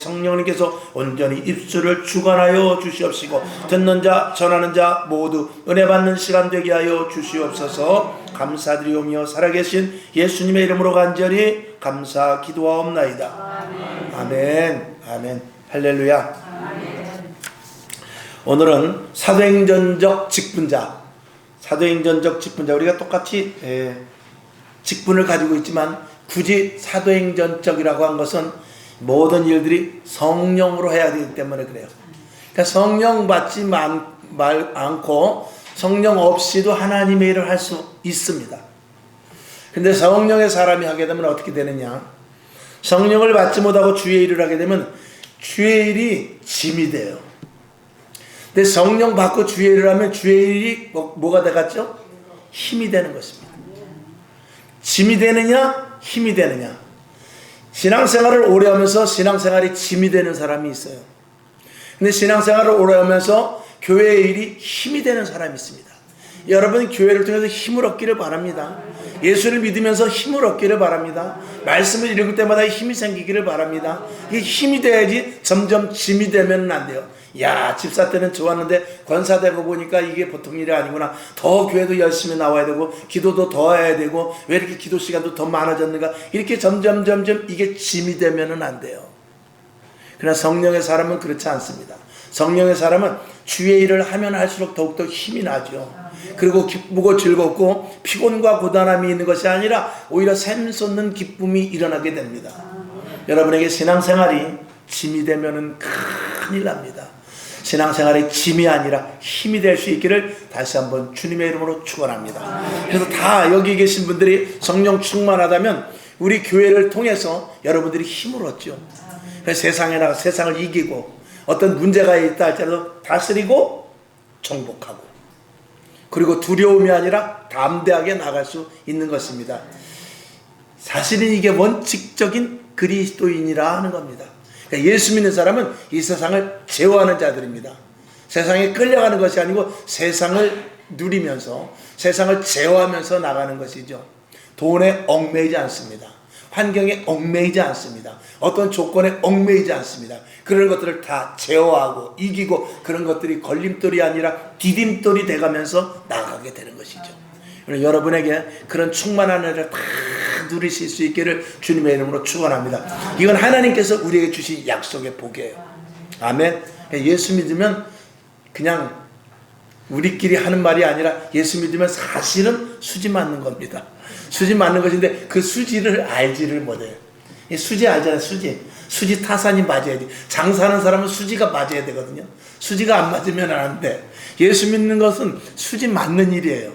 성령님께서 온전히 입술을 주관하여 주시옵시고 듣는 자 전하는 자 모두 은혜 받는 시간 되게 하여 주시옵소서. 감사드리오며 살아계신 예수님의 이름으로 간절히 감사 기도하옵나이다. 아멘. 아멘. 할렐루야. 오늘은 사도행전적 직분자, 우리가 똑같이 직분을 가지고 있지만 굳이 사도행전적이라고 한 것은 모든 일들이 성령으로 해야 되기 때문에 그래요. 그러니까 성령 받지 않고 성령 없이도 하나님의 일을 할 수 있습니다. 근데 성령의 사람이 하게 되면 어떻게 되느냐? 성령을 받지 못하고 주의 일을 하게 되면 주의 일이 짐이 돼요. 근데 성령 받고 주의 일을 하면 주의 일이 뭐가 되겠죠? 힘이 되는 것입니다. 짐이 되느냐? 힘이 되느냐? 신앙생활을 오래 하면서 신앙생활이 짐이 되는 사람이 있어요. 근데 신앙생활을 오래 하면서 교회의 일이 힘이 되는 사람이 있습니다. 여러분 교회를 통해서 힘을 얻기를 바랍니다. 예수를 믿으면서 힘을 얻기를 바랍니다. 말씀을 읽을 때마다 힘이 생기기를 바랍니다. 이게 힘이 돼야지 점점 짐이 되면 안 돼요. 야, 집사 때는 좋았는데 권사되고 보니까 이게 보통 일이 아니구나. 더 교회도 열심히 나와야 되고 기도도 더 해야 되고 왜 이렇게 기도 시간도 더 많아졌는가. 이렇게 점점 이게 짐이 되면은 안 돼요. 그러나 성령의 사람은 그렇지 않습니다. 성령의 사람은 주의 일을 하면 할수록 더욱더 힘이 나죠. 그리고 기쁘고 즐겁고 피곤과 고단함이 있는 것이 아니라 오히려 샘솟는 기쁨이 일어나게 됩니다. 여러분에게 신앙생활이 짐이 되면은 큰일 납니다. 신앙생활이 짐이 아니라 힘이 될 수 있기를 다시 한번 주님의 이름으로 축원합니다. 그래서 다 여기 계신 분들이 성령 충만하다면 우리 교회를 통해서 여러분들이 힘을 얻죠. 세상에 나가 세상을 이기고 어떤 문제가 있다 할지라도 다스리고 정복하고 그리고 두려움이 아니라 담대하게 나갈 수 있는 것입니다. 사실은 이게 원칙적인 그리스도인이라 하는 겁니다. 예수 믿는 사람은 이 세상을 제어하는 자들입니다. 세상에 끌려가는 것이 아니고 세상을 누리면서 세상을 제어하면서 나가는 것이죠. 돈에 얽매이지 않습니다. 환경에 얽매이지 않습니다. 어떤 조건에 얽매이지 않습니다. 그런 것들을 다 제어하고 이기고 그런 것들이 걸림돌이 아니라 디딤돌이 돼가면서 나가게 되는 것이죠. 여러분에게 그런 충만한 은혜를 다 누리실 수 있기를 주님의 이름으로 축원합니다. 이건 하나님께서 우리에게 주신 약속의 복이에요. 아멘. 예수 믿으면 그냥 우리끼리 하는 말이 아니라 예수 믿으면 사실은 수지 맞는 겁니다. 수지 맞는 것인데 그 수지를 알지를 못해요. 수지 알잖아요. 수지 타산이 맞아야 돼. 장사하는 사람은 수지가 맞아야 되거든요. 수지가 안 맞으면 안 돼. 예수 믿는 것은 수지 맞는 일이에요.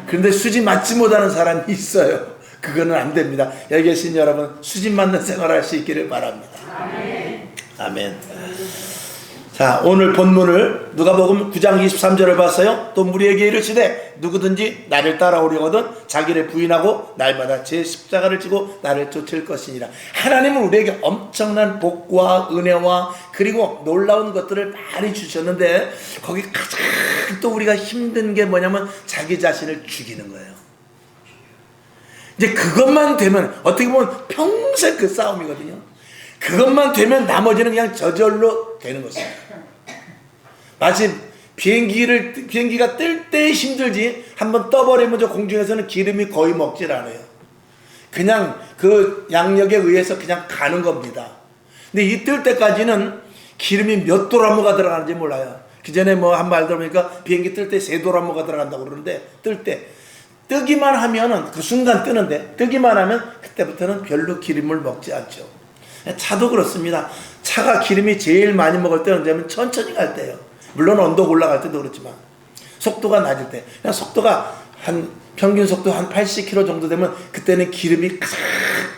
그런데 수지 맞지 못하는 사람이 있어요. 그거는 안 됩니다. 여기 계신 여러분 수지 맞는 생활할 수 있기를 바랍니다. 아멘. 자, 오늘 본문을 누가복음 9장 23절을 봤어요. 또 우리에게 이르시되 누구든지 나를 따라오려거든 자기를 부인하고 날마다 제 십자가를 지고 나를 쫓을 것이니라. 하나님은 우리에게 엄청난 복과 은혜와 그리고 놀라운 것들을 많이 주셨는데 거기 가장 또 우리가 힘든 게 뭐냐면 자기 자신을 죽이는 거예요. 이제 그것만 되면 어떻게 보면 평생 그 싸움이거든요. 그것만 되면 나머지는 그냥 저절로 되는 것입니다. 마치 비행기가 뜰 때 힘들지 한번 떠버리면 저 공중에서는 기름이 거의 먹질 않아요. 그냥 그 양력에 의해서 그냥 가는 겁니다. 근데 이 뜰 때까지는 기름이 몇 도라모가 들어가는지 몰라요. 그 전에 뭐 한 말 들어보니까 비행기 뜰 때 3도라모가 들어간다고 그러는데 뜰 때 뜨기만 하면은 그 순간 뜨는데 뜨기만 하면 그때부터는 별로 기름을 먹지 않죠. 차도 그렇습니다. 차가 기름이 제일 많이 먹을 때 언제냐면 천천히 갈 때예요. 물론 언덕 올라갈 때도 그렇지만 속도가 낮을 때 그냥 속도가 한 평균 속도 한 80km 정도 되면 그때는 기름이 가득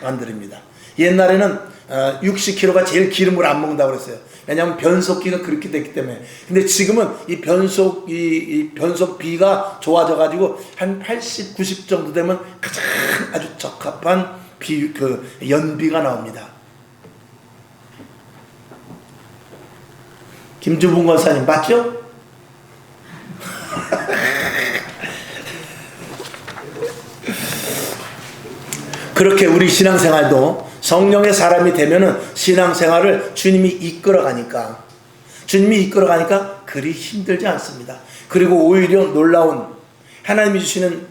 안 들입니다. 옛날에는 60km가 제일 기름을 안 먹는다고 그랬어요. 왜냐하면 변속기가 그렇게 됐기 때문에. 근데 지금은 이 변속비가 좋아져 가지고 한 80, 90 정도 되면 가장 아주 적합한 연비가 나옵니다. 김주분 권사님 맞죠? 그렇게 우리 신앙생활도 성령의 사람이 되면은 신앙생활을 주님이 이끌어가니까 그리 힘들지 않습니다. 그리고 오히려 놀라운 하나님이 주시는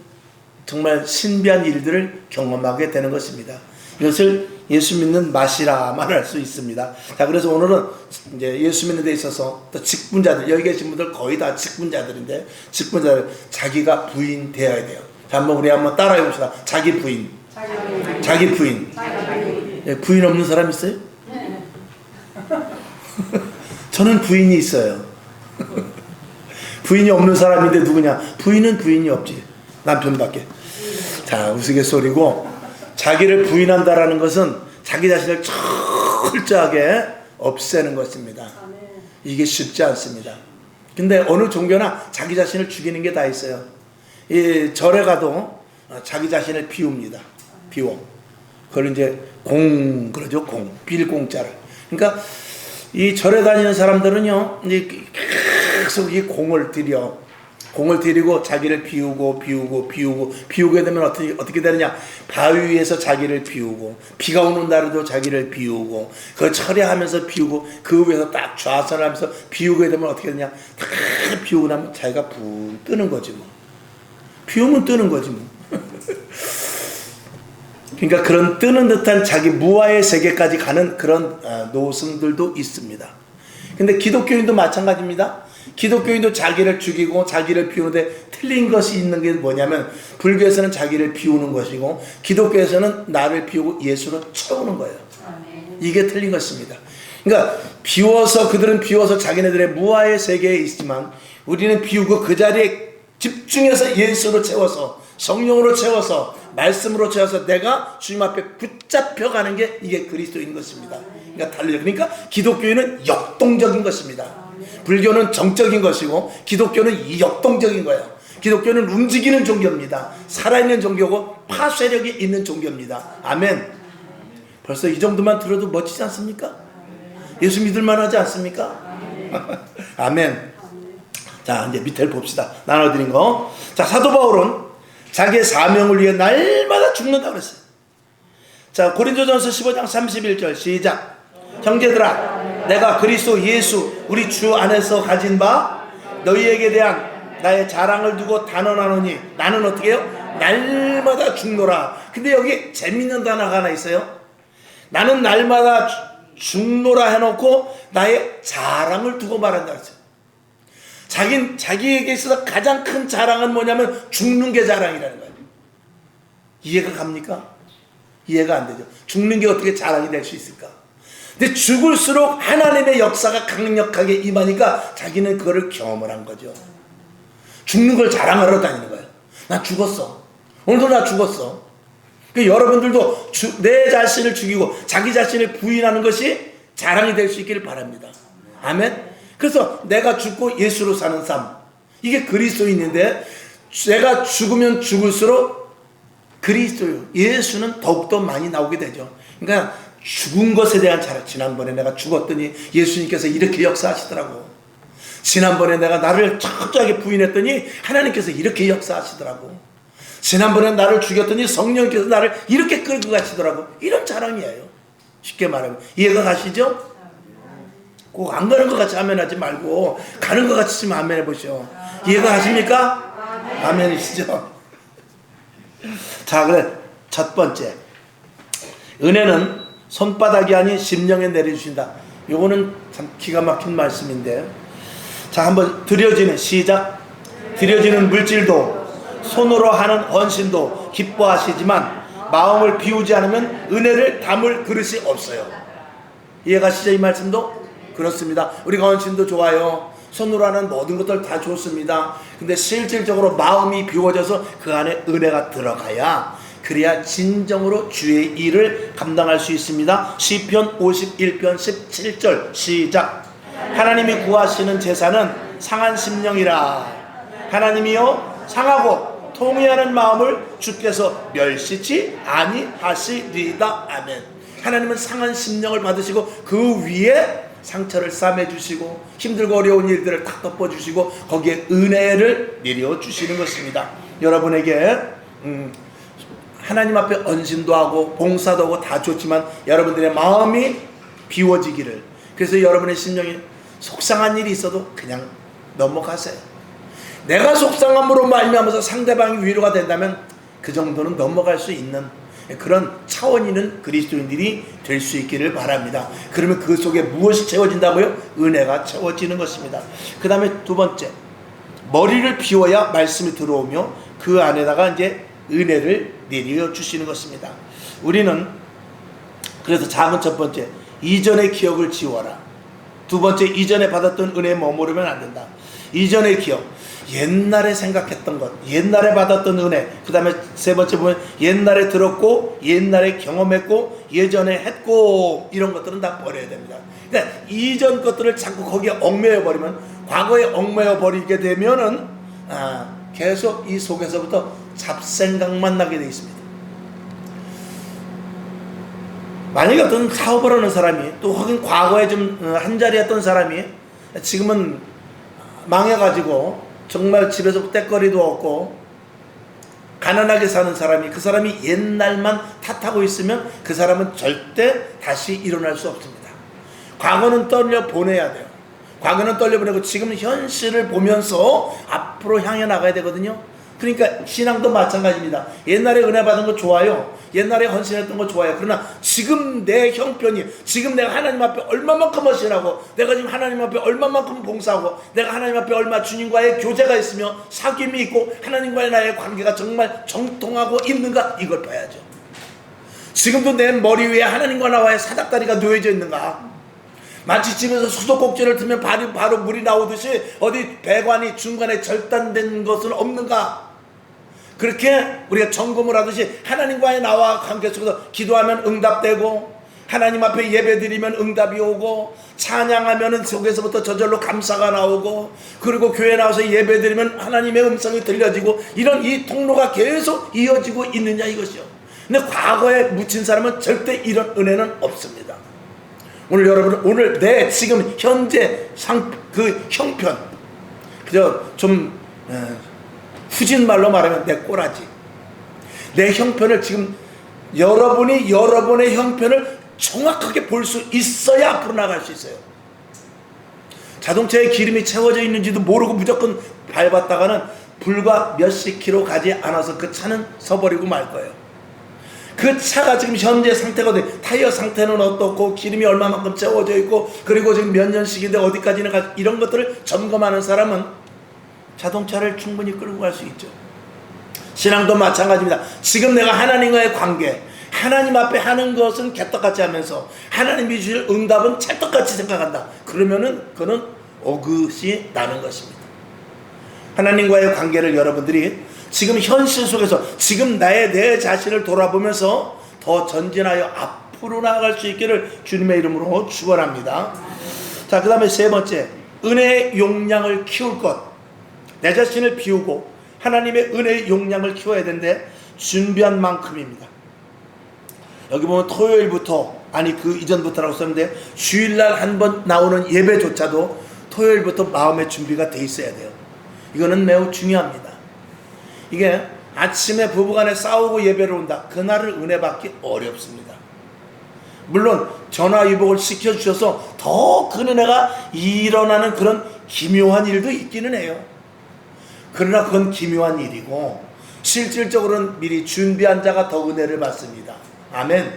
정말 신비한 일들을 경험하게 되는 것입니다. 이것을 예수 믿는 맛이라 말할 수 있습니다. 자, 그래서 오늘은 이제 예수 믿는 데 있어서 또 직분자들, 여기 계신 분들 거의 다 직분자들인데, 직분자들, 자기가 부인 되어야 돼요. 자, 우리 한번 따라해 봅시다. 자기 부인. 자기 부인. 예, 부인 없는 사람 있어요? 저는 부인이 있어요. 부인이 없는 사람인데 누구냐? 부인은 부인이 없지. 남편밖에. 자, 우스갯소리고, 자기를 부인한다라는 것은 자기 자신을 철저하게 없애는 것입니다. 이게 쉽지 않습니다. 근데 어느 종교나 자기 자신을 죽이는 게 다 있어요. 이 절에 가도 자기 자신을 비웁니다. 비워. 그걸 이제 그러죠. 빌 공짜를. 그러니까 이 절에 다니는 사람들은요, 이제 계속 이 공을 들이고 자기를 비우게 되면 어떻게 되느냐? 바위 위에서 자기를 비우고, 비가 오는 날에도 자기를 비우고, 그걸 철회하면서 비우고, 그 위에서 딱 좌선하면서 비우게 되면 어떻게 되냐? 다 비우고 나면 자기가 붕 뜨는 거지 뭐. 비우면 뜨는 거지 뭐. 그러니까 그런 뜨는 듯한 자기 무아의 세계까지 가는 그런 노승들도 있습니다. 근데 기독교인도 마찬가지입니다. 기독교인도 자기를 죽이고 자기를 비우는데 틀린 것이 있는 게 뭐냐면, 불교에서는 자기를 비우는 것이고 기독교에서는 나를 비우고 예수로 채우는 거예요. 이게 틀린 것입니다. 그러니까 그들은 비워서 자기네들의 무아의 세계에 있지만, 우리는 비우고 그 자리에 집중해서 예수로 채워서, 성령으로 채워서, 말씀으로 채워서 내가 주님 앞에 붙잡혀가는 게 이게 그리스도인 것입니다. 그러니까 기독교인은 역동적인 것입니다. 불교는 정적인 것이고 기독교는 역동적인 거예요. 기독교는 움직이는 종교입니다. 살아있는 종교고 파쇄력이 있는 종교입니다. 아멘. 벌써 이 정도만 들어도 멋지지 않습니까? 예수 믿을만 하지 않습니까? 아멘. 자, 이제 밑에를 봅시다. 나눠드린 거. 자, 사도 바울은 자기의 사명을 위해 날마다 죽는다고 그랬어요. 자, 고린도전서 15장 31절 시작. 형제들아, 내가 그리스도 예수 우리 주 안에서 가진 바 너희에게 대한 나의 자랑을 두고 단언하노니, 나는 어떻게 해요? 날마다 죽노라. 근데 여기 재밌는 단어가 하나 있어요. 나는 날마다 죽노라 해놓고 나의 자랑을 두고 말한다 그랬어요. 자기에게 있어서 가장 큰 자랑은 뭐냐면 죽는 게 자랑이라는 거예요. 이해가 갑니까? 이해가 안 되죠. 죽는 게 어떻게 자랑이 될 수 있을까? 근데 죽을수록 하나님의 역사가 강력하게 임하니까 자기는 그거를 경험을 한 거죠. 죽는 걸 자랑하러 다니는 거예요. 나 죽었어. 오늘도 나 죽었어. 그러니까 여러분들도 내 자신을 죽이고 자기 자신을 부인하는 것이 자랑이 될 수 있기를 바랍니다. 아멘. 그래서 내가 죽고 예수로 사는 삶, 이게 그리스도인인데, 내가 죽으면 죽을수록 그리스도요, 예수는 더욱더 많이 나오게 되죠. 그러니까 죽은 것에 대한 자랑. 지난번에 내가 죽었더니 예수님께서 이렇게 역사하시더라고. 지난번에 내가 나를 철저하게 부인했더니 하나님께서 이렇게 역사하시더라고. 지난번에 나를 죽였더니 성령께서 나를 이렇게 끌고 가시더라고. 이런 자랑이에요. 쉽게 말하면. 이해가 가시죠? 꼭 안 가는 것 같이 아멘하지 말고 가는 것 같이 좀 아멘해 보시오. 이해가 가십니까? 아멘이시죠? 자, 그래 첫 번째, 은혜는 손바닥이 아닌 심령에 내려주신다. 요거는 참 기가 막힌 말씀인데, 자, 한번 드려지는, 시작. 드려지는 물질도 손으로 하는 헌신도 기뻐하시지만 마음을 비우지 않으면 은혜를 담을 그릇이 없어요. 이해가시죠? 이 말씀도? 그렇습니다. 우리가 헌신도 좋아요. 손으로 하는 모든 것들 다 좋습니다. 근데 실질적으로 마음이 비워져서 그 안에 은혜가 들어가야, 그래야 진정으로 주의 일을 감당할 수 있습니다. 시편 51편 17절 시작. 하나님이 구하시는 제사는 상한 심령이라. 하나님이여 상하고 통회하는 마음을 주께서 멸시치 아니하시리다. 아멘. 하나님은 상한 심령을 받으시고 그 위에 상처를 싸매주시고 힘들고 어려운 일들을 다 덮어주시고 거기에 은혜를 내려주시는 것입니다. 여러분에게 하나님 앞에 헌신도 하고 봉사도 하고 다 좋지만 여러분들의 마음이 비워지기를. 그래서 여러분의 심령에 속상한 일이 있어도 그냥 넘어가세요. 내가 속상함으로 말미암아서 상대방이 위로가 된다면 그 정도는 넘어갈 수 있는 그런 차원 있는 그리스도인들이 될 수 있기를 바랍니다. 그러면 그 속에 무엇이 채워진다고요? 은혜가 채워지는 것입니다. 그 다음에 두 번째, 머리를 비워야 말씀이 들어오며 그 안에다가 이제 은혜를 내려 주시는 것입니다. 우리는 그래서 작은 첫 번째, 이전의 기억을 지워라. 두 번째, 이전에 받았던 은혜에 머무르면 안 된다. 이전의 기억, 옛날에 생각했던 것, 옛날에 받았던 은혜. 그 다음에 세 번째 보면 옛날에 들었고 옛날에 경험했고 예전에 했고, 이런 것들은 다 버려야 됩니다. 그러니까 이전 것들을 자꾸 거기에 얽매여 버리면, 과거에 얽매여 버리게 되면은 계속 이 속에서부터 잡생각만 나게 되어 있습니다. 만약에 어떤 사업을 하는 사람이, 또 혹은 과거에 좀 한자리였던 사람이 지금은 망해가지고 정말 집에서 떼거리도 없고 가난하게 사는 사람이, 그 사람이 옛날만 탓하고 있으면 그 사람은 절대 다시 일어날 수 없습니다. 과거는 떨려보내야 돼요. 과거는 떨려보내고 지금 현실을 보면서 앞으로 향해 나가야 되거든요. 그러니까 신앙도 마찬가지입니다. 옛날에 은혜 받은 거 좋아요. 옛날에 헌신했던 거 좋아요. 그러나 지금 내 형편이, 지금 내가 하나님 앞에 얼마만큼 헌신하고, 내가 지금 하나님 앞에 얼마만큼 봉사하고, 내가 하나님 앞에 얼마 주님과의 교제가 있으며 사귐이 있고 하나님과의 나의 관계가 정말 정통하고 있는가, 이걸 봐야죠. 지금도 내 머리 위에 하나님과 나와의 사닥다리가 놓여져 있는가. 마치 집에서 수도꼭지를 틀면 바로 물이 나오듯이 어디 배관이 중간에 절단된 것은 없는가. 그렇게 우리가 점검을 하듯이 하나님과의 나와 관계 속에서 기도하면 응답되고, 하나님 앞에 예배드리면 응답이 오고, 찬양하면 속에서부터 저절로 감사가 나오고, 그리고 교회 나와서 예배드리면 하나님의 음성이 들려지고, 이런 이 통로가 계속 이어지고 있느냐, 이것이요. 근데 과거에 묻힌 사람은 절대 이런 은혜는 없습니다. 오늘 여러분, 오늘 내 지금 현재 그 형편, 그저 좀 후진 말로 말하면 내 꼬라지, 내 형편을 지금 여러분이 여러분의 형편을 정확하게 볼 수 있어야 앞으로 나갈 수 있어요. 자동차에 기름이 채워져 있는지도 모르고 무조건 밟았다가는 불과 몇십 킬로 가지 않아서 그 차는 서버리고 말 거예요. 그 차가 지금 현재 상태가 어떻게, 타이어 상태는 어떻고, 기름이 얼마만큼 채워져 있고, 그리고 지금 몇 년씩인데 어디까지는 가, 이런 것들을 점검하는 사람은 자동차를 충분히 끌고 갈 수 있죠. 신앙도 마찬가지입니다. 지금 내가 하나님과의 관계, 하나님 앞에 하는 것은 개떡같이 하면서 하나님이 주실 응답은 찰떡같이 생각한다. 그러면은 그는 어긋이 나는 것입니다. 하나님과의 관계를 여러분들이 지금 현실 속에서 지금 내 자신을 돌아보면서 더 전진하여 앞으로 나아갈 수 있기를 주님의 이름으로 축원합니다. 자, 그 다음에 세 번째, 은혜의 용량을 키울 것. 내 자신을 비우고 하나님의 은혜의 용량을 키워야 되는데 준비한 만큼입니다. 여기 보면 토요일부터, 아니 그 이전부터라고 썼는데 주일날 한 번 나오는 예배조차도 토요일부터 마음의 준비가 돼 있어야 돼요. 이거는 매우 중요합니다. 이게 아침에 부부간에 싸우고 예배를 온다, 그날을 은혜 받기 어렵습니다. 물론 전화위복을 시켜주셔서 더 그 은혜가 일어나는 그런 기묘한 일도 있기는 해요. 그러나 그건 기묘한 일이고, 실질적으로는 미리 준비한 자가 더 은혜를 받습니다. 아멘.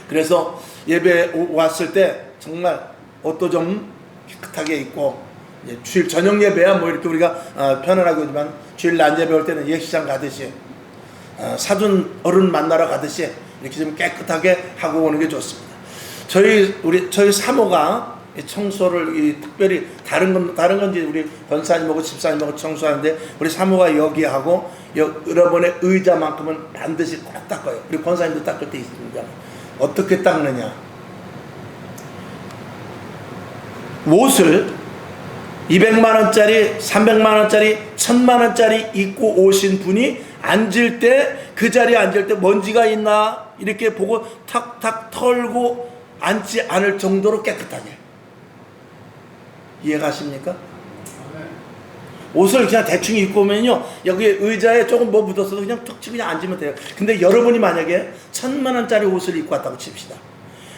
그래서 예배 왔을 때 정말 옷도 좀 깨끗하게 입고, 주일 저녁 예배야 뭐 이렇게 우리가 편안하게 오지만, 주일 낮 예배 올 때는 예식장 가듯이 사돈 어른 만나러 가듯이 이렇게 좀 깨끗하게 하고 오는 게 좋습니다. 저희 사모가 청소를 특별히 다른 건 이제 우리 권사님하고 집사님하고 청소하는데, 우리 사모가 여기 하고 여러분의 의자만큼은 반드시 꼭 닦아요. 우리 권사님도 닦을 때 있습니다. 어떻게 닦느냐? 옷을 200만원짜리, 300만원짜리, 1000만원짜리 입고 오신 분이 앉을 때, 그 자리에 앉을 때 먼지가 있나 이렇게 보고 탁탁 털고 앉지 않을 정도로 깨끗하게. 이해가십니까? 옷을 그냥 대충 입고 오면요, 여기 의자에 조금 뭐 묻었어도 그냥 툭 치고 그냥 앉으면 돼요. 근데 여러분이 만약에 1000만원짜리 옷을 입고 왔다고 칩시다.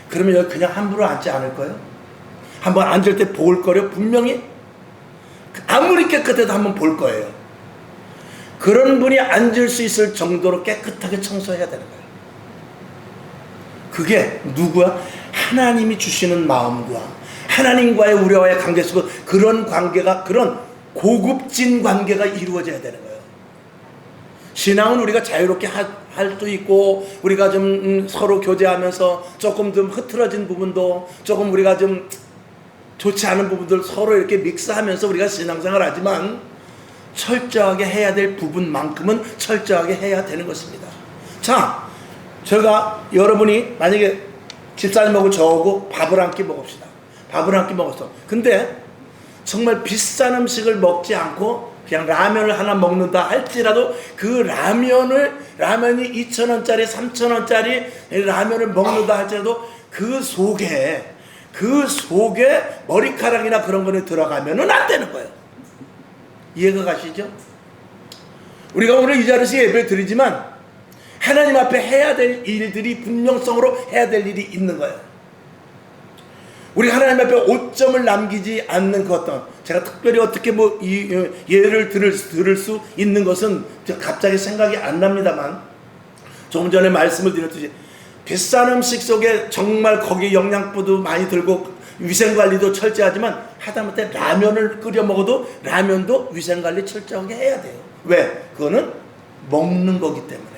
그러면 여기 그냥 함부로 앉지 않을 거예요? 한번 앉을 때 볼 거예요? 분명히 아무리 깨끗해도 한번 볼 거예요. 그런 분이 앉을 수 있을 정도로 깨끗하게 청소해야 되는 거예요. 그게 누구야? 하나님이 주시는 마음과 하나님과의 우리와의 관계 속에 그런 관계가, 그런 고급진 관계가 이루어져야 되는 거예요. 신앙은 우리가 자유롭게 할 수 있고, 우리가 좀 서로 교제하면서 조금 좀 흐트러진 부분도, 조금 우리가 좀 좋지 않은 부분들 서로 이렇게 믹스하면서 우리가 신앙생활 하지만, 철저하게 해야 될 부분만큼은 철저하게 해야 되는 것입니다. 자, 제가 여러분이 만약에 집사님하고 저하고 밥을 한 끼 먹읍시다. 밥을 한 끼 먹었어. 근데 정말 비싼 음식을 먹지 않고 그냥 라면을 하나 먹는다 할지라도 그 라면이 2,000원짜리 3,000원짜리 라면을 먹는다 할지라도 그 속에 머리카락이나 그런 거는 들어가면은 안 되는 거예요. 이해가 가시죠? 우리가 오늘 이 자리에서 예배 드리지만 하나님 앞에 해야 될 일들이 분명성으로 해야 될 일이 있는 거예요. 우리 하나님 앞에 오점을 남기지 않는 그 어떤, 제가 특별히 어떻게 뭐 예를 들을 수 있는 것은 갑자기 생각이 안 납니다만, 조금 전에 말씀을 드렸듯이 비싼 음식 속에 정말 거기 영양분도 많이 들고 위생관리도 철저하지만 하다못해 라면을 끓여 먹어도 라면도 위생관리 철저하게 해야 돼요. 왜? 그거는 먹는 거기 때문에.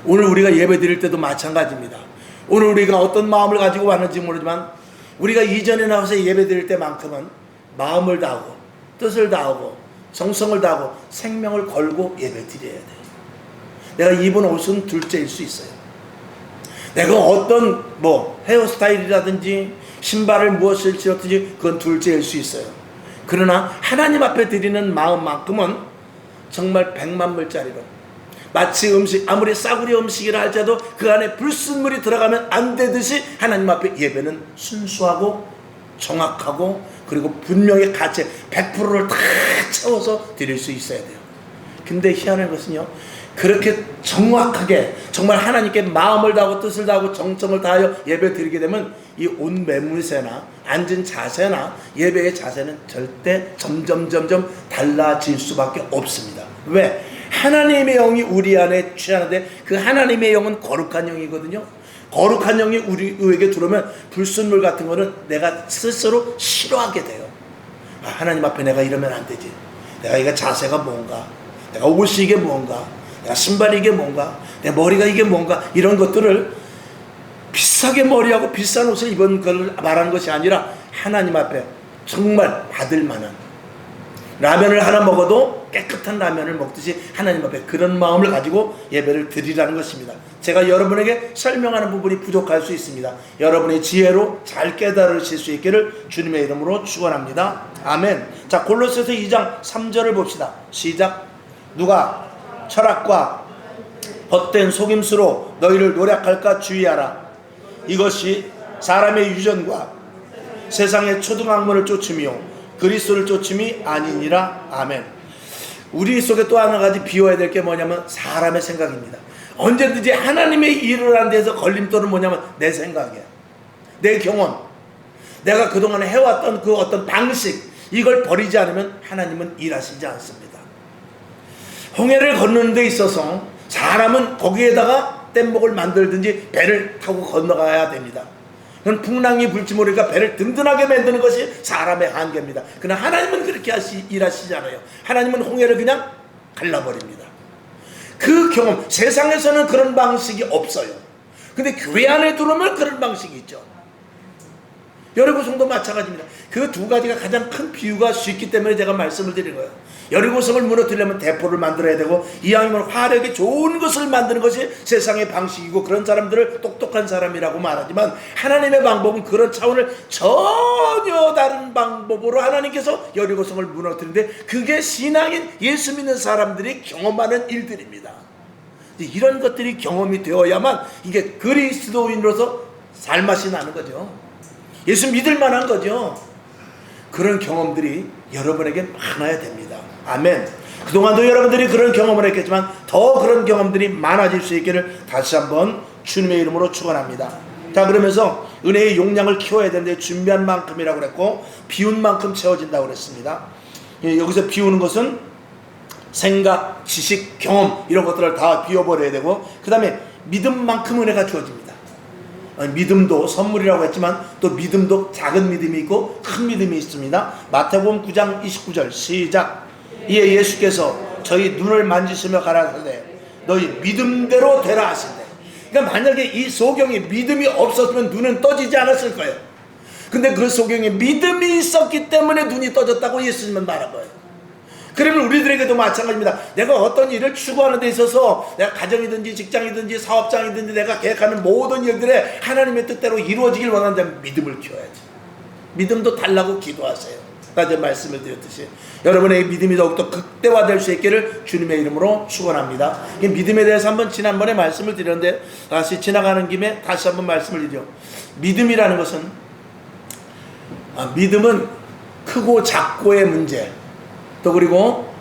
오늘 우리가 예배 드릴 때도 마찬가지입니다. 오늘 우리가 어떤 마음을 가지고 왔는지 모르지만 우리가 이전에 나와서 예배 드릴 때만큼은 마음을 다하고 뜻을 다하고 정성을 다하고 생명을 걸고 예배 드려야 돼요. 내가 입은 옷은 둘째일 수 있어요. 내가 어떤 헤어스타일이라든지 신발을 무엇을 신었든지 그건 둘째일 수 있어요. 그러나 하나님 앞에 드리는 마음만큼은 정말 100만 불짜리로, 마치 음식 아무리 싸구려 음식이라 할지라도 그 안에 불순물이 들어가면 안 되듯이 하나님 앞에 예배는 순수하고 정확하고 그리고 분명히 가치 100%를 다 채워서 드릴 수 있어야 돼요. 근데 희한한 것은요, 그렇게 정확하게 정말 하나님께 마음을 다하고 뜻을 다하고 정성을 다하여 예배 드리게 되면 이 옷 매물새나 앉은 자세나 예배의 자세는 절대 점점 달라질 수밖에 없습니다. 왜? 하나님의 영이 우리 안에 취하는데 그 하나님의 영은 거룩한 영이거든요. 거룩한 영이 우리에게 들어오면 불순물 같은 거는 내가 스스로 싫어하게 돼요. 하나님 앞에 내가 이러면 안 되지. 내가 이게 자세가 뭔가, 내가 옷이 이게 뭔가, 내가 신발이 이게 뭔가, 내 머리가 이게 뭔가, 이런 것들을 비싸게 머리하고 비싼 옷을 입은 걸 말하는 것이 아니라 하나님 앞에 정말 받을 만한, 라면을 하나 먹어도 깨끗한 라면을 먹듯이 하나님 앞에 그런 마음을 가지고 예배를 드리라는 것입니다. 제가 여러분에게 설명하는 부분이 부족할 수 있습니다. 여러분의 지혜로 잘 깨달으실 수 있기를 주님의 이름으로 축원합니다. 아멘. 자, 골로새서 2장 3절을 봅시다. 시작. 누가 철학과 헛된 속임수로 너희를 노략할까 주의하라. 이것이 사람의 유전과 세상의 초등학문을 쫓음이요 그리스도를 쫓음이 아니니라. 아멘. 우리 속에 또 하나 가지 비워야 될 게 뭐냐면 사람의 생각입니다. 언제든지 하나님의 일을 하는 데서 걸림돌은 뭐냐면 내 생각이야. 내 경험, 내가 그동안 해왔던 그 어떤 방식, 이걸 버리지 않으면 하나님은 일하시지 않습니다. 홍해를 건너는 데 있어서 사람은 거기에다가 뗏목을 만들든지 배를 타고 건너가야 됩니다. 그건 풍랑이 불지 모르니까 배를 든든하게 만드는 것이 사람의 한계입니다. 그러나 하나님은 그렇게 일하시잖아요. 하나님은 홍해를 그냥 갈라버립니다. 그 경험, 세상에서는 그런 방식이 없어요. 근데 교회 안에 들어오면 그런 방식이 있죠. 여리고 성도 마찬가지입니다. 그 두 가지가 가장 큰 비유가 쉽기 때문에 제가 말씀을 드린 거예요. 여리고성을 무너뜨리려면 대포를 만들어야 되고, 이왕이면 화력이 좋은 것을 만드는 것이 세상의 방식이고, 그런 사람들을 똑똑한 사람이라고 말하지만 하나님의 방법은 그런 차원을 전혀 다른 방법으로 하나님께서 여리고성을 무너뜨리는데, 그게 신앙인 예수 믿는 사람들이 경험하는 일들입니다. 이런 것들이 경험이 되어야만 이게 그리스도인으로서 살맛이 나는 거죠. 예수 믿을 만한 거죠. 그런 경험들이 여러분에게 많아야 됩니다. 아멘. 그동안도 여러분들이 그런 경험을 했겠지만 더 그런 경험들이 많아질 수 있기를 다시 한번 주님의 이름으로 축원합니다. 자, 그러면서 은혜의 용량을 키워야 되는데 준비한 만큼이라고 그랬고 비운 만큼 채워진다고 그랬습니다. 여기서 비우는 것은 생각, 지식, 경험 이런 것들을 다 비워버려야 되고, 그 다음에 믿음만큼 은혜가 주어집니다. 믿음도 선물이라고 했지만 또 믿음도 작은 믿음이 있고 큰 믿음이 있습니다. 마태복음 9장 29절 시작. 이에 예수께서 저희 눈을 만지시며 가라사대 너희 믿음대로 되라 하신대. 그러니까 만약에 이 소경이 믿음이 없었으면 눈은 떠지지 않았을 거예요. 근데 그 소경에 믿음이 있었기 때문에 눈이 떠졌다고 예수님은 말한 거예요. 그러면 우리들에게도 마찬가지입니다. 내가 어떤 일을 추구하는 데 있어서 내가 가정이든지 직장이든지 사업장이든지 내가 계획하는 모든 일들에 하나님의 뜻대로 이루어지길 원한다면 믿음을 키워야지. 믿음도 달라고 기도하세요. 어제 말씀을 드렸듯이 여러분의 믿음이 더욱더 극대화될 수 있기를 주님의 이름으로 축원합니다. 믿음에 대해서 한번 지난번에 말씀을 드렸는데 다시 지나가는 김에 다시 한번 말씀을 드려. 믿음이라는 것은 믿음은 크고 작고의 문제, 또 그리고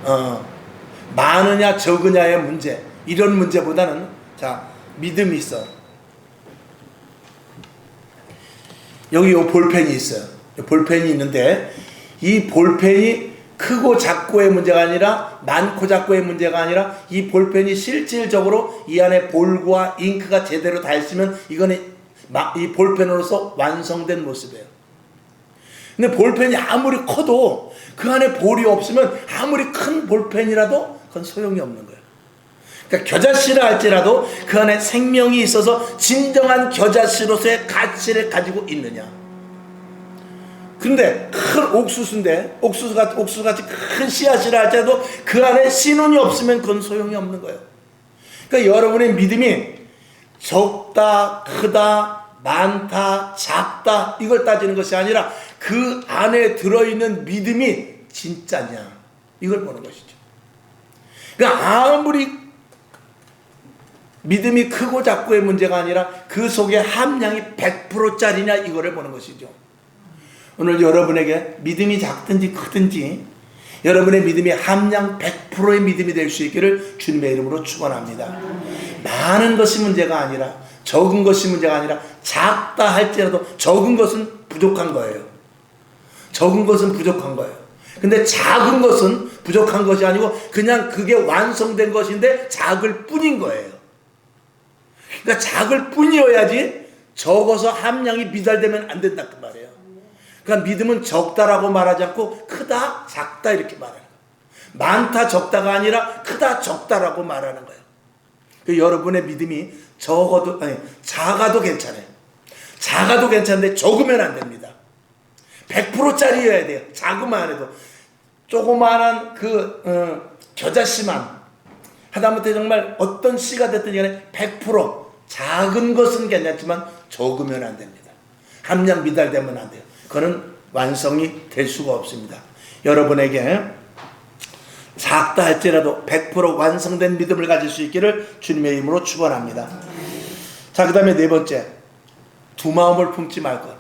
많으냐 적으냐의 문제, 이런 문제보다는 자, 믿음이 있어. 여기 요 볼펜이 있어요. 볼펜이 있는데 이 볼펜이 크고 작고의 문제가 아니라 많고 작고의 문제가 아니라 이 볼펜이 실질적으로 이 안에 볼과 잉크가 제대로 다 있으면 이거는 이 볼펜으로서 완성된 모습이에요. 근데 볼펜이 아무리 커도 그 안에 볼이 없으면 아무리 큰 볼펜이라도 그건 소용이 없는 거예요. 그러니까 겨자씨를 할지라도 그 안에 생명이 있어서 진정한 겨자씨로서의 가치를 가지고 있느냐. 근데 큰 옥수수인데 옥수수같이 큰 씨앗이라 할지라도 그 안에 씨눈이 없으면 그건 소용이 없는 거예요. 그러니까 여러분의 믿음이 적다, 크다, 많다, 작다 이걸 따지는 것이 아니라 그 안에 들어있는 믿음이 진짜냐 이걸 보는 것이죠. 그러니까 아무리 믿음이 크고 작고의 문제가 아니라 그 속에 함량이 100%짜리냐 이거를 보는 것이죠. 오늘 여러분에게 믿음이 작든지 크든지 여러분의 믿음이 함량 100%의 믿음이 될 수 있기를 주님의 이름으로 축원합니다. 많은 것이 문제가 아니라 적은 것이 문제가 아니라 작다 할지라도 적은 것은 부족한 거예요. 적은 것은 부족한 거예요. 근데 작은 것은 부족한 것이 아니고 그냥 그게 완성된 것인데 작을 뿐인 거예요. 그러니까 작을 뿐이어야지 적어서 함량이 미달되면 안 된다 그 말이에요. 그러니까 믿음은 적다라고 말하지 않고 크다 작다 이렇게 말하는 거예요. 많다 적다가 아니라 크다 적다라고 말하는 거예요. 여러분의 믿음이 작아도 괜찮아요. 작아도 괜찮은데 적으면 안 됩니다. 100%짜리여야 돼요. 작으면 안 해도. 조그마한 겨자씨만 하다못해 정말 어떤 씨가 됐든 간에 100% 작은 것은 괜찮지만 적으면 안 됩니다. 함량 미달되면 안 돼요. 그거는 완성이 될 수가 없습니다. 여러분에게 작다 할지라도 100% 완성된 믿음을 가질 수 있기를 주님의 이름으로 축원합니다. 자, 그 다음에 네 번째, 두 마음을 품지 말 것.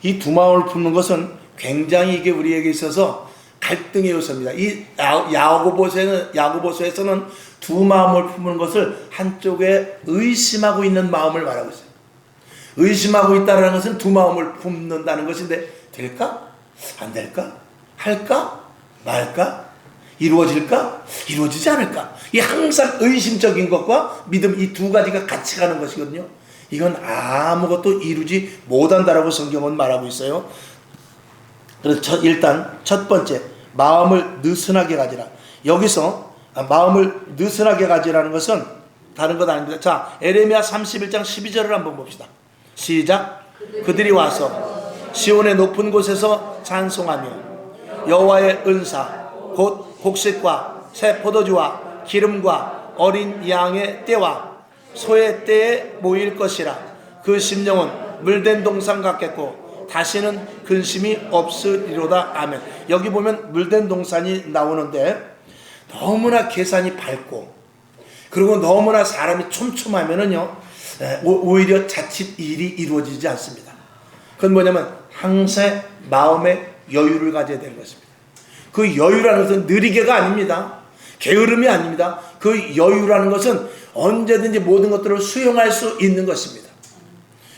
이 두 마음을 품는 것은 굉장히 이게 우리에게 있어서 갈등의 요소입니다. 이 야고보서에서는 두 마음을 품는 것을 한쪽에 의심하고 있는 마음을 말하고 있어요. 의심하고 있다는 것은 두 마음을 품는다는 것인데 될까? 안 될까? 할까? 말까? 이루어질까? 이루어지지 않을까? 이 항상 의심적인 것과 믿음 이 두 가지가 같이 가는 것이거든요. 이건 아무것도 이루지 못한다라고 성경은 말하고 있어요. 그래서 일단 첫 번째, 마음을 느슨하게 가지라. 여기서 마음을 느슨하게 가지라는 것은 다른 것 아닙니다. 자, 에레미야 31장 12절을 한번 봅시다. 시작. 그들이 와서 시온의 높은 곳에서 찬송하며 여호와의 은사 곧 곡식과 새 포도주와 기름과 어린 양의 떼와 소의 떼에 모일 것이라. 그 심령은 물된 동산 같겠고 다시는 근심이 없으리로다. 아멘. 여기 보면 물된 동산이 나오는데 너무나 계산이 밝고 그리고 너무나 사람이 촘촘하면은요 오히려 자칫 일이 이루어지지 않습니다. 그건 뭐냐면 항상 마음의 여유를 가져야 되는 것입니다. 그 여유라는 것은 느리게가 아닙니다. 게으름이 아닙니다. 그 여유라는 것은 언제든지 모든 것들을 수용할 수 있는 것입니다.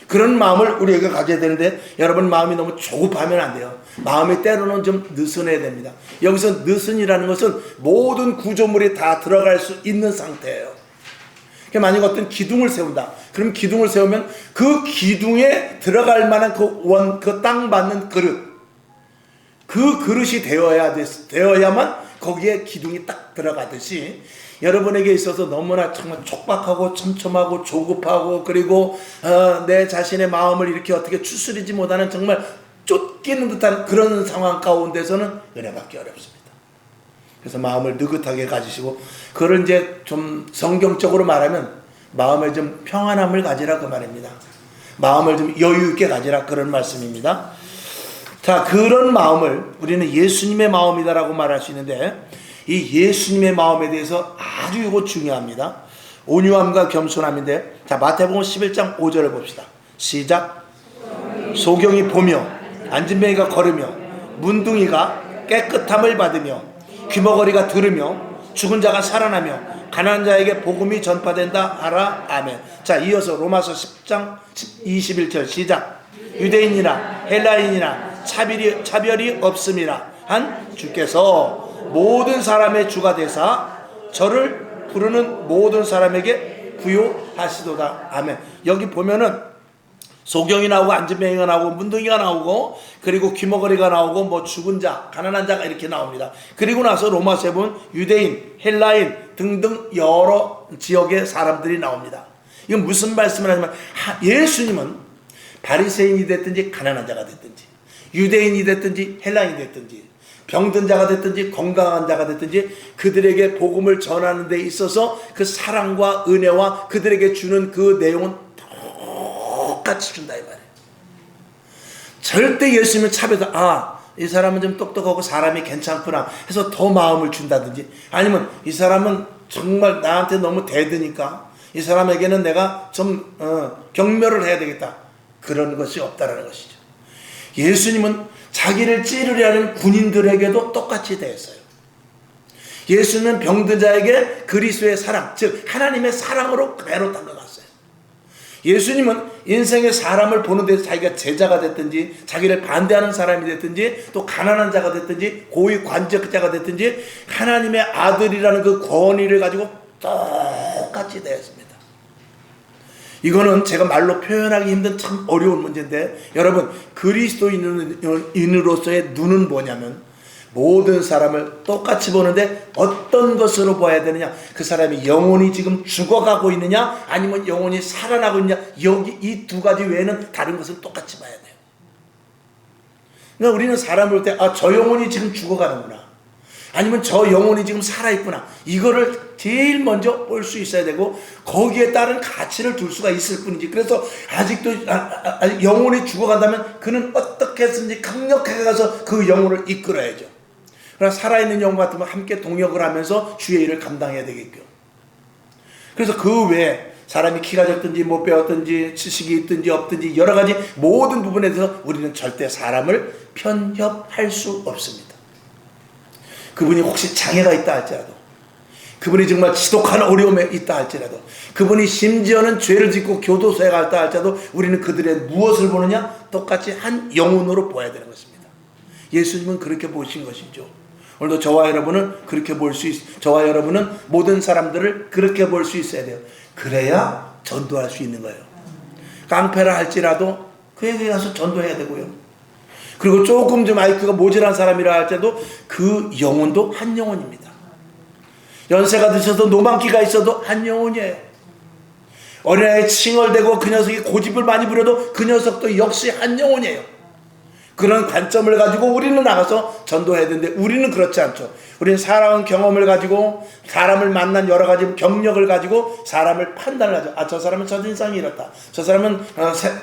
그런 마음을 우리에게 가져야 되는데, 여러분 마음이 너무 조급하면 안 돼요. 마음이 때로는 좀 느슨해야 됩니다. 여기서 느슨이라는 것은 모든 구조물이 다 들어갈 수 있는 상태예요. 만약 어떤 기둥을 세운다. 그럼 기둥을 세우면 그 기둥에 들어갈 만한 그 땅 받는 그릇, 그 그릇이 되어야만 거기에 기둥이 딱 들어가듯이, 여러분에게 있어서 너무나 정말 촉박하고 촘촘하고 조급하고, 그리고 내 자신의 마음을 이렇게 어떻게 추스리지 못하는 정말 쫓기는 듯한 그런 상황 가운데서는 은혜받기 어렵습니다. 그래서 마음을 느긋하게 가지시고, 그걸 이제 좀 성경적으로 말하면 마음에 좀 평안함을 가지라 그 말입니다. 마음을 좀 여유 있게 가지라, 그런 말씀입니다. 자, 그런 마음을 우리는 예수님의 마음이다라고 말할 수 있는데, 이 예수님의 마음에 대해서 아주 이거 중요합니다. 온유함과 겸손함인데, 자, 마태복음 11장 5절을 봅시다. 시작. 소경이 보며 안진뱅이가 걸으며 문둥이가 깨끗함을 받으며 귀머거리가 들으며 죽은 자가 살아나며 가난한 자에게 복음이 전파된다 하라. 아멘. 자, 이어서 로마서 10장 21절 시작. 유대인이나 헬라인이나 차별이 없음이라 한 주께서 모든 사람의 주가 되사 저를 부르는 모든 사람에게 부요하시도다. 아멘. 여기 보면은 소경이 나오고 안진뱅이가 나오고 문둥이가 나오고, 그리고 귀머거리가 나오고, 뭐 죽은 자, 가난한 자가 이렇게 나옵니다. 그리고 나서 로마서에 보면 유대인, 헬라인 등등 여러 지역의 사람들이 나옵니다. 이건 무슨 말씀을 하냐면, 예수님은 바리새인이 됐든지 가난한 자가 됐든지, 유대인이 됐든지 헬라인이 됐든지, 병든 자가 됐든지 건강한 자가 됐든지, 그들에게 복음을 전하는 데 있어서 그 사랑과 은혜와 그들에게 주는 그 내용은 똑같이 준다 이 말이에요. 절대 예수님은 차별해서 이 사람은 좀 똑똑하고 사람이 괜찮구나 해서 더 마음을 준다든지, 아니면 이 사람은 정말 나한테 너무 대드니까 이 사람에게는 내가 좀 경멸을 해야 되겠다, 그런 것이 없다라는 것이죠. 예수님은 자기를 찌르려 하는 군인들에게도 똑같이 대했어요. 예수님은 병든 자에게 그리스도의 사랑, 즉 하나님의 사랑으로 배로 담가갔어요. 예수님은 인생의 사람을 보는 데서 자기가 제자가 됐든지, 자기를 반대하는 사람이 됐든지, 또 가난한 자가 됐든지, 고위 관직자가 됐든지, 하나님의 아들이라는 그 권위를 가지고 똑같이 대했습니다. 이거는 제가 말로 표현하기 힘든 참 어려운 문제인데, 여러분 그리스도인으로서의 눈은 뭐냐면, 모든 사람을 똑같이 보는데 어떤 것으로 봐야 되느냐, 그 사람이 영혼이 지금 죽어가고 있느냐 아니면 영혼이 살아나고 있느냐, 여기 이 두 가지 외에는 다른 것은 똑같이 봐야 돼요. 그러니까 우리는 사람을 볼 때 저 영혼이 지금 죽어가는구나, 아니면 저 영혼이 지금 살아있구나, 이거를 제일 먼저 볼 수 있어야 되고, 거기에 따른 가치를 둘 수가 있을 뿐이지. 그래서 아직도 영혼이 죽어간다면 그는 어떻게 해서든지 강력하게 가서 그 영혼을 이끌어야죠. 그러나 살아있는 영혼 같으면 함께 동역을 하면서 주의 일을 감당해야 되겠죠. 그래서 그 외에 사람이 키가 작든지 못 배웠든지 지식이 있든지 없든지 여러 가지 모든 부분에 대해서 우리는 절대 사람을 편협할 수 없습니다. 그분이 혹시 장애가 있다 할지라도, 그분이 정말 지독한 어려움에 있다 할지라도, 그분이 심지어는 죄를 짓고 교도소에 갔다 할지라도 우리는 그들의 무엇을 보느냐, 똑같이 한 영혼으로 보아야 되는 것입니다. 예수님은 그렇게 보신 것이죠. 오늘도 저와 여러분은 그렇게 저와 여러분은 모든 사람들을 그렇게 볼 수 있어야 돼요. 그래야 전도할 수 있는 거예요. 깡패라 할지라도 그에게 가서 전도해야 되고요. 그리고 조금 좀 IQ가 모자란 사람이라 할지라도 그 영혼도 한 영혼입니다. 연세가 드셔도 노만기가 있어도 한 영혼이에요. 어린아이에 칭얼대고 그 녀석이 고집을 많이 부려도 그 녀석도 역시 한 영혼이에요. 그런 관점을 가지고 우리는 나가서 전도해야 되는데, 우리는 그렇지 않죠. 우리는 살아온 경험을 가지고, 사람을 만난 여러 가지 경력을 가지고 사람을 판단을 하죠. 저 사람은 첫인상이 이렇다, 저 사람은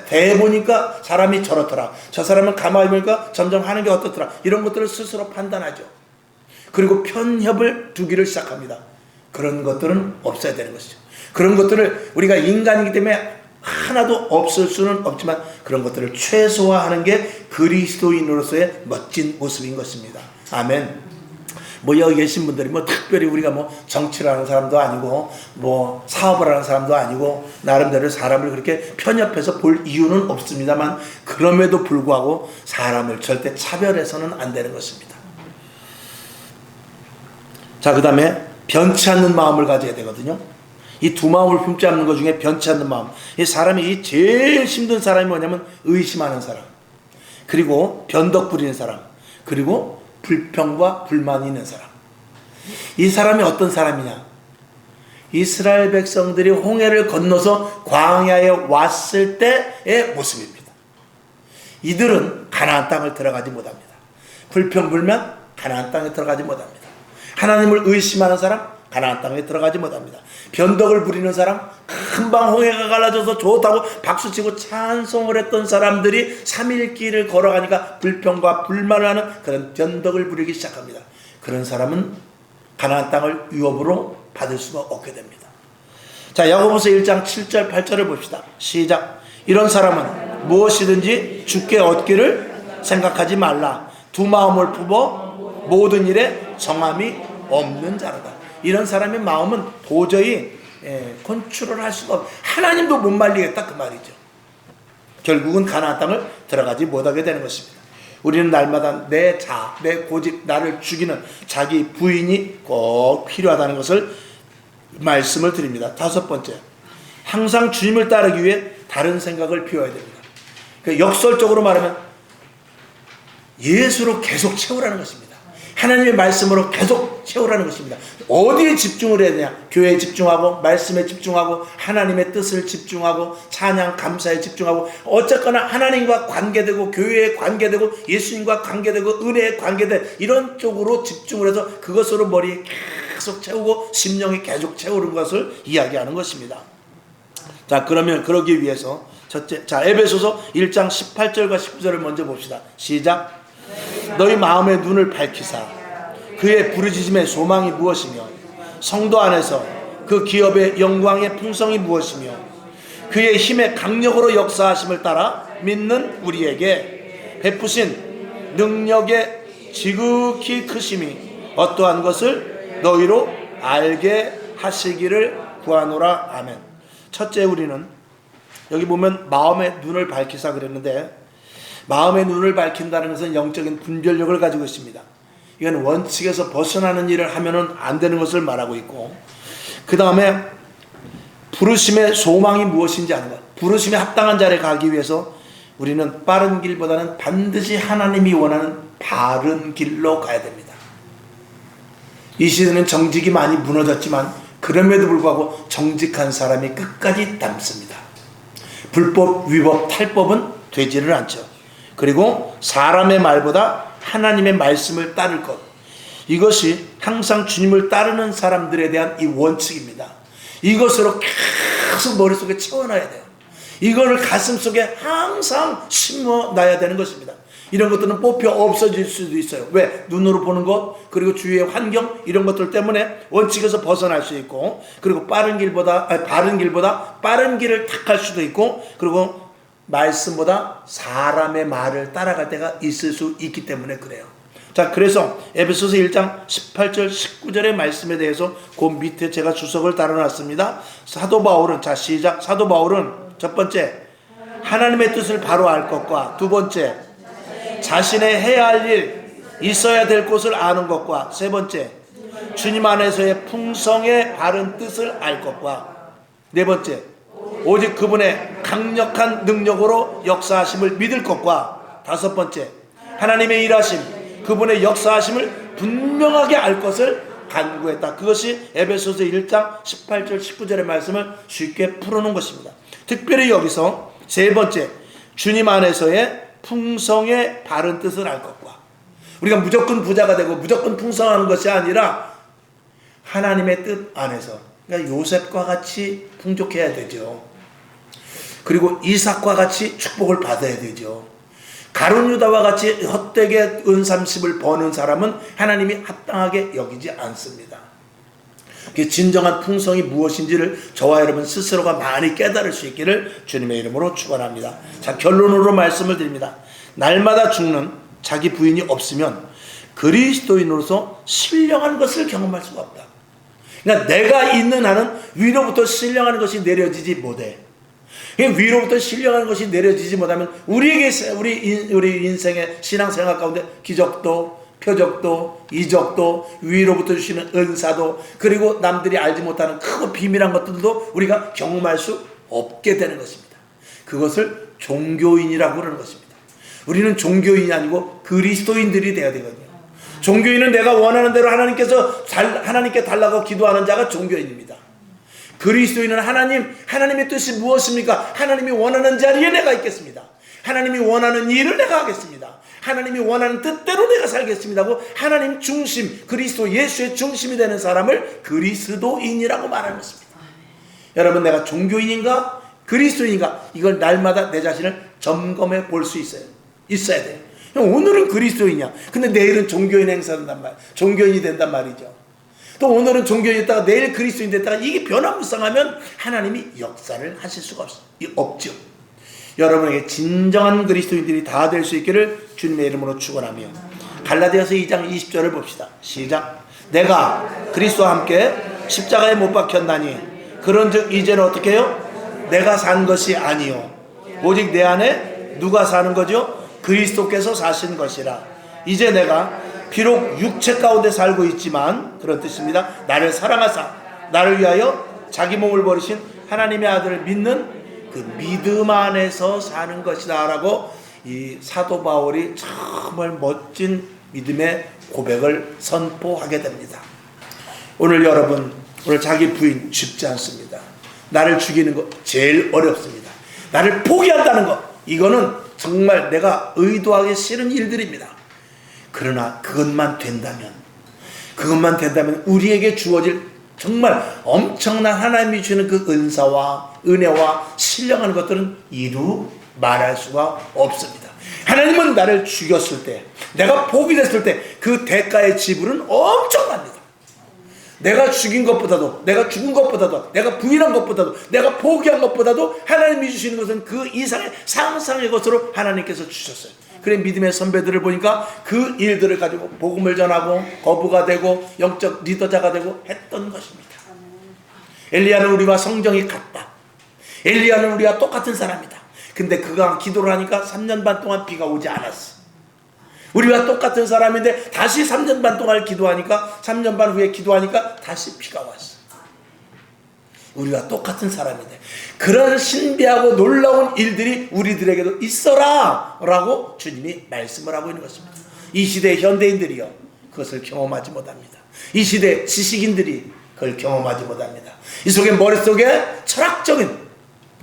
대해보니까 사람이 저렇더라, 저 사람은 가만히 보니까 점점 하는 게 어떻더라, 이런 것들을 스스로 판단하죠. 그리고 편협을 두기를 시작합니다. 그런 것들은 없어야 되는 것이죠. 그런 것들을 우리가 인간이기 때문에 하나도 없을 수는 없지만, 그런 것들을 최소화하는 게 그리스도인으로서의 멋진 모습인 것입니다. 아멘. 뭐 여기 계신 분들이 뭐 특별히 우리가 뭐 정치를 하는 사람도 아니고 뭐 사업을 하는 사람도 아니고 나름대로 사람을 그렇게 편협해서 볼 이유는 없습니다만, 그럼에도 불구하고 사람을 절대 차별해서는 안 되는 것입니다. 자, 그 다음에 변치 않는 마음을 가져야 되거든요. 이 두 마음을 품지 않는 것 중에 변치 않는 마음, 이 사람이 제일 힘든 사람이 뭐냐면 의심하는 사람, 그리고 변덕 부리는 사람, 그리고 불평과 불만이 있는 사람. 이 사람이 어떤 사람이냐? 이스라엘 백성들이 홍해를 건너서 광야에 왔을 때의 모습입니다. 이들은 가나안 땅을 들어가지 못합니다. 불평불만 가나안 땅에 들어가지 못합니다. 하나님을 의심하는 사람 가나안 땅에 들어가지 못합니다. 변덕을 부리는 사람, 금방 홍해가 갈라져서 좋다고 박수치고 찬송을 했던 사람들이 3일 길을 걸어가니까 불평과 불만을 하는 그런 변덕을 부리기 시작합니다. 그런 사람은 가나안 땅을 유업으로 받을 수가 없게 됩니다. 자, 야고보서 1장 7절 8절을 봅시다. 시작. 이런 사람은 무엇이든지 주께 얻기를 생각하지 말라. 두 마음을 품어 모든 일에 정함이 없는 자로다. 이런 사람의 마음은 도저히 컨트롤 할 수가 없고 하나님도 못 말리겠다 그 말이죠. 결국은 가나안 땅을 들어가지 못하게 되는 것입니다. 우리는 날마다 내 고집, 나를 죽이는 자기 부인이 꼭 필요하다는 것을 말씀을 드립니다. 다섯 번째, 항상 주님을 따르기 위해 다른 생각을 비워야 됩니다. 역설적으로 말하면 예수로 계속 채우라는 것입니다. 하나님의 말씀으로 계속 채우라는 것입니다. 어디에 집중을 해야 되냐? 교회에 집중하고, 말씀에 집중하고, 하나님의 뜻을 집중하고, 찬양 감사에 집중하고, 어쨌거나 하나님과 관계되고, 교회에 관계되고, 예수님과 관계되고, 은혜에 관계되고, 이런 쪽으로 집중을 해서 그것으로 머리에 계속 채우고 심령이 계속 채우는 것을 이야기하는 것입니다. 자, 그러면 그러기 위해서 첫째, 자, 에베소서 1장 18절과 19절을 먼저 봅시다. 시작. 너희 마음의 눈을 밝히사 그의 부르짖음의 소망이 무엇이며 성도 안에서 그 기업의 영광의 풍성이 무엇이며 그의 힘의 강력으로 역사하심을 따라 믿는 우리에게 베푸신 능력의 지극히 크심이 어떠한 것을 너희로 알게 하시기를 구하노라. 아멘. 첫째, 우리는 여기 보면 마음의 눈을 밝히사 그랬는데, 마음의 눈을 밝힌다는 것은 영적인 분별력을 가지고 있습니다. 이건 원칙에서 벗어나는 일을 하면은 안 되는 것을 말하고 있고, 그 다음에 부르심의 소망이 무엇인지 아는 것. 부르심에 합당한 자리에 가기 위해서 우리는 빠른 길보다는 반드시 하나님이 원하는 바른 길로 가야 됩니다. 이 시대는 정직이 많이 무너졌지만 그럼에도 불구하고 정직한 사람이 끝까지 남습니다. 불법, 위법, 탈법은 되지를 않죠. 그리고 사람의 말보다 하나님의 말씀을 따를 것, 이것이 항상 주님을 따르는 사람들에 대한 이 원칙입니다. 이것으로 계속 머릿속에 채워놔야 돼요. 이거를 가슴속에 항상 심어놔야 되는 것입니다. 이런 것들은 뽑혀 없어질 수도 있어요. 왜? 눈으로 보는 것, 그리고 주위의 환경, 이런 것들 때문에 원칙에서 벗어날 수 있고, 그리고 바른 길보다 빠른 길을 택할 수도 있고, 그리고 말씀보다 사람의 말을 따라갈 때가 있을 수 있기 때문에 그래요. 자, 그래서 에베소서 1장 18절 19절의 말씀에 대해서 그 밑에 제가 주석을 달아놨습니다. 사도 바울은, 자 시작. 사도 바울은 첫 번째, 하나님의 뜻을 바로 알 것과, 두 번째, 자신의 해야 할 일, 있어야 될 곳을 아는 것과, 세 번째, 주님 안에서의 풍성의 바른 뜻을 알 것과, 네 번째, 오직 그분의 강력한 능력으로 역사하심을 믿을 것과, 다섯 번째, 하나님의 일하심, 그분의 역사하심을 분명하게 알 것을 간구했다. 그것이 에베소서 1장 18절 19절의 말씀을 쉽게 풀어놓은 것입니다. 특별히 여기서 세 번째, 주님 안에서의 풍성의 바른 뜻을 알 것과, 우리가 무조건 부자가 되고 무조건 풍성하는 것이 아니라 하나님의 뜻 안에서, 그러니까 요셉과 같이 풍족해야 되죠. 그리고 이삭과 같이 축복을 받아야 되죠. 가룟 유다와 같이 헛되게 은삼십을 버는 사람은 하나님이 합당하게 여기지 않습니다. 진정한 풍성이 무엇인지를 저와 여러분 스스로가 많이 깨달을 수 있기를 주님의 이름으로 축원합니다. 자, 결론으로 말씀을 드립니다. 날마다 죽는 자기 부인이 없으면 그리스도인으로서 신령한 것을 경험할 수가 없다. 그러니까 내가 있는 한은 위로부터 신령한 것이 내려지지 못해. 위로부터 신령한 것이 내려지지 못하면 우리에게 우리 인생의 신앙생활 가운데 기적도 표적도 이적도 위로부터 주시는 은사도 그리고 남들이 알지 못하는 크고 비밀한 것들도 우리가 경험할 수 없게 되는 것입니다. 그것을 종교인이라고 그러는 것입니다. 우리는 종교인이 아니고 그리스도인들이 되어야 되거든요. 종교인은 내가 원하는 대로 하나님께 달라고 기도하는 자가 종교인입니다. 그리스도인은 하나님의 뜻이 무엇입니까? 하나님이 원하는 자리에 내가 있겠습니다. 하나님이 원하는 일을 내가 하겠습니다. 하나님이 원하는 뜻대로 내가 살겠습니다 하고 하나님 중심, 그리스도 예수의 중심이 되는 사람을 그리스도인이라고 말하는 것입니다. 여러분, 내가 종교인인가 그리스도인인가 이걸 날마다 내 자신을 점검해 볼 수 있어야 돼요. 오늘은 그리스도인이야. 근데 내일은 종교인이 된단 말이죠. 또 오늘은 종교인이었다가 내일 그리스도인 됐다가 이게 변화무쌍하면 하나님이 역사를 하실 수가 없죠. 여러분에게 진정한 그리스도인들이 다 될 수 있기를 주님의 이름으로 축원하며 갈라디아서 2장 20절을 봅시다. 시작. 내가 그리스도와 함께 십자가에 못 박혔나니 그런즉 이제는 어떻게 해요? 내가 산 것이 아니요 오직 내 안에 누가 사는 거죠? 그리스도께서 사신 것이라. 이제 내가 비록 육체 가운데 살고 있지만 그런 뜻입니다. 나를 사랑하사 나를 위하여 자기 몸을 버리신 하나님의 아들을 믿는 그 믿음 안에서 사는 것이다 라고 이 사도 바울이 정말 멋진 믿음의 고백을 선포하게 됩니다. 오늘 여러분, 오늘 자기 부인 죽지 않습니다. 나를 죽이는 거 제일 어렵습니다. 나를 포기한다는 거, 이거는 정말 내가 의도하기 싫은 일들입니다. 그러나 그것만 된다면 우리에게 주어질 정말 엄청난 하나님이 주시는 그 은사와 은혜와 신령한 것들은 이루 말할 수가 없습니다. 하나님은 나를 죽였을 때, 내가 포기됐을 때 그 대가의 지불은 엄청납니다. 내가 죽인 것보다도, 내가 죽은 것보다도, 내가 부인한 것보다도, 내가 포기한 것보다도 하나님이 주시는 것은 그 이상의 상상의 것으로 하나님께서 주셨어요. 그래 믿음의 선배들을 보니까 그 일들을 가지고 복음을 전하고 거부가 되고 영적 리더자가 되고 했던 것입니다. 엘리야는 우리와 성정이 같다. 엘리야는 우리와 똑같은 사람이다. 근데 그가 기도를 하니까 3년 반 동안 비가 오지 않았어. 우리와 똑같은 사람인데 다시 3년 반 동안 기도하니까 3년 반 후에 기도하니까 다시 비가 왔어. 우리와 똑같은 사람인데 그런 신비하고 놀라운 일들이 우리들에게도 있어라 라고 주님이 말씀을 하고 있는 것입니다. 이 시대의 현대인들이요 그것을 경험하지 못합니다. 이 시대의 지식인들이 그걸 경험하지 못합니다. 이 속에 머릿속에 철학적인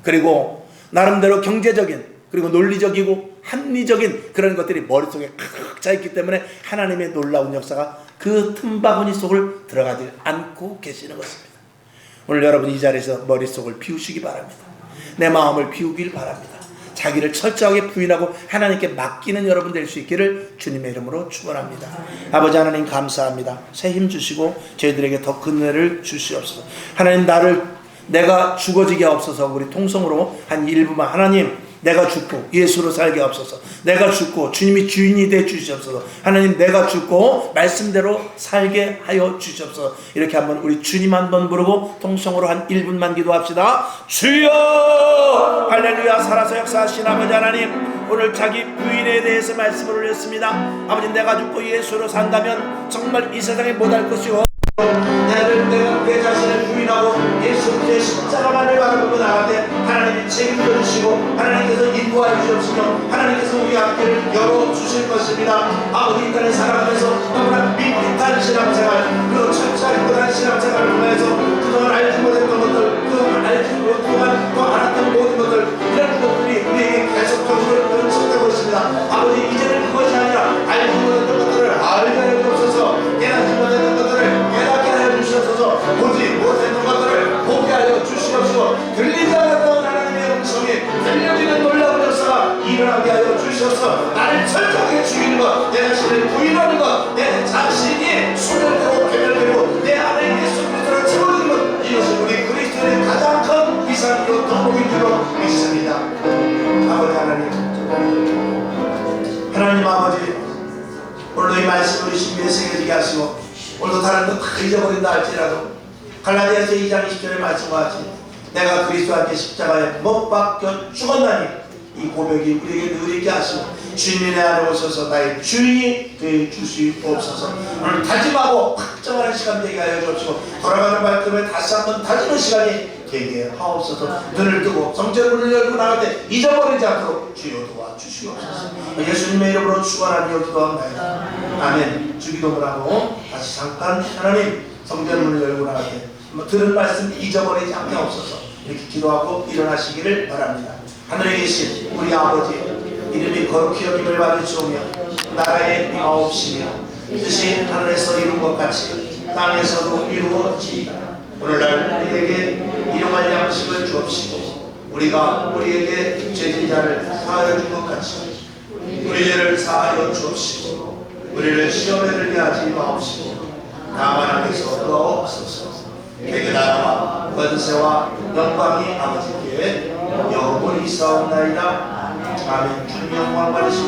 그리고 나름대로 경제적인 그리고 논리적이고 합리적인 그런 것들이 머릿속에 칵 차있기 때문에 하나님의 놀라운 역사가 그 틈바구니 속을 들어가지 않고 계시는 것입니다. 오늘 여러분 이 자리에서 머릿속을 비우시기 바랍니다. 내 마음을 비우길 바랍니다. 자기를 철저하게 부인하고 하나님께 맡기는 여러분 될 수 있기를 주님의 이름으로 축원합니다. 아버지 하나님 감사합니다. 새 힘 주시고 저희들에게 더 큰 은혜를 주시옵소서. 하나님 내가 죽어지게 없어서 우리 통성으로 한 1분만 하나님 내가 죽고 예수로 살게 없어서 내가 죽고 주님이 주인이 돼 주시옵소서. 하나님 내가 죽고 말씀대로 살게 하여 주시옵소서. 이렇게 한번 우리 주님 한번 부르고 통성으로 한 1분만 기도합시다. 주여 할렐루야. 살아서 역사하신 아버지 하나님 오늘 자기 부인에 대해서 말씀을 올렸습니다. 아버지 내가 죽고 예수로 산다면 정말 이 세상에 못할 것이 내가 내 자신을 부인하고 예수 그리스도의 십자가만을 바라보고 나갈 때 하나님이 책임져 주시고 하나님께서 인도하여 주시며 하나님께서 우리 앞길을 열어주실 것입니다. 아버지 인간을 살아가면서 너무나 밋밋한 신앙생활 그 철저히 못한 신앙생활을 통해서 그동안 알지 못했던 것들 그동안 알지 못했던 또 알았던 모든 것들 이런 것들이 우리에게 계속적으로 연속되고 있습니다. 아버지 이제는 그것이 아니라 알지 못했던 것들을 알게 하여 주옵소서. 깨닫지 못했던 것들을 깨닫게 하여 주시옵소서. 보지 못했던 것들을 보게 하여 주시옵소서. 들리지 않았던 하나님의 음성이 들려지는 놀라운 역사가 일어나게 하여 주시옵소서. 나를 철저하게 죽이는 것, 내 자신을 부인하는 것, 내 자신이 소멸되고 괴멸되고 내 안에 예수 그리스도를 채워주는 것, 이것은 우리 그리스도의 가장 큰 위상이요 덕목인 줄로 믿습니다. 아버지 하나님 아버지 오늘도 이 말씀을 우리 심리에 새겨지게 하시고 오늘도 다른 거 다 잊어버린다 할지라도 갈라디아서 2장 20절의 말씀과 같이 내가 그리스도와 함께 십자가에 못 박혀 죽었나니 이 고백이 우리에게 늘 있게 하시고 주님의 내 안에 오셔서 나의 주인이 되어 주시옵소서. 오늘 다짐하고 확정하는 시간 되게 하여 주옵시고 돌아가는 발걸음에 다시 한번 다지는 시간이 되게 하옵소서. 눈을 뜨고 성전의 문을 열고 나갈 때 잊어버리지 않도록 주여 도와주시옵소서. 예수님의 이름으로 축원하며 기도합니다. 아멘. 주기도문 하고 다시 잠깐 하나님 성전의 문을 열고 나갈 때 들은 말씀 잊어버리지 않게 하옵소서. 이렇게 기도하고 일어나시기를 바랍니다. 하늘에 계신 우리 아버지 이름이 거룩히 여김을 받으시오며 나라의 마옵시며 뜻이 하늘에서 이룬 것 같이 땅에서도 이루어지이다. 오늘날 우리에게 일용할 양식을 주옵시고 우리가 우리에게 죄진 자를 사하여 준 것 같이 우리 죄를 사하여 주옵시고 우리를 시험에 들게 하지 마옵시고 다만 하게서 도와옵소서. 내게 나라와 권세와 영광이 아버지께 영원히 있사옵나이다. 아멘. 주님 영광 받으시고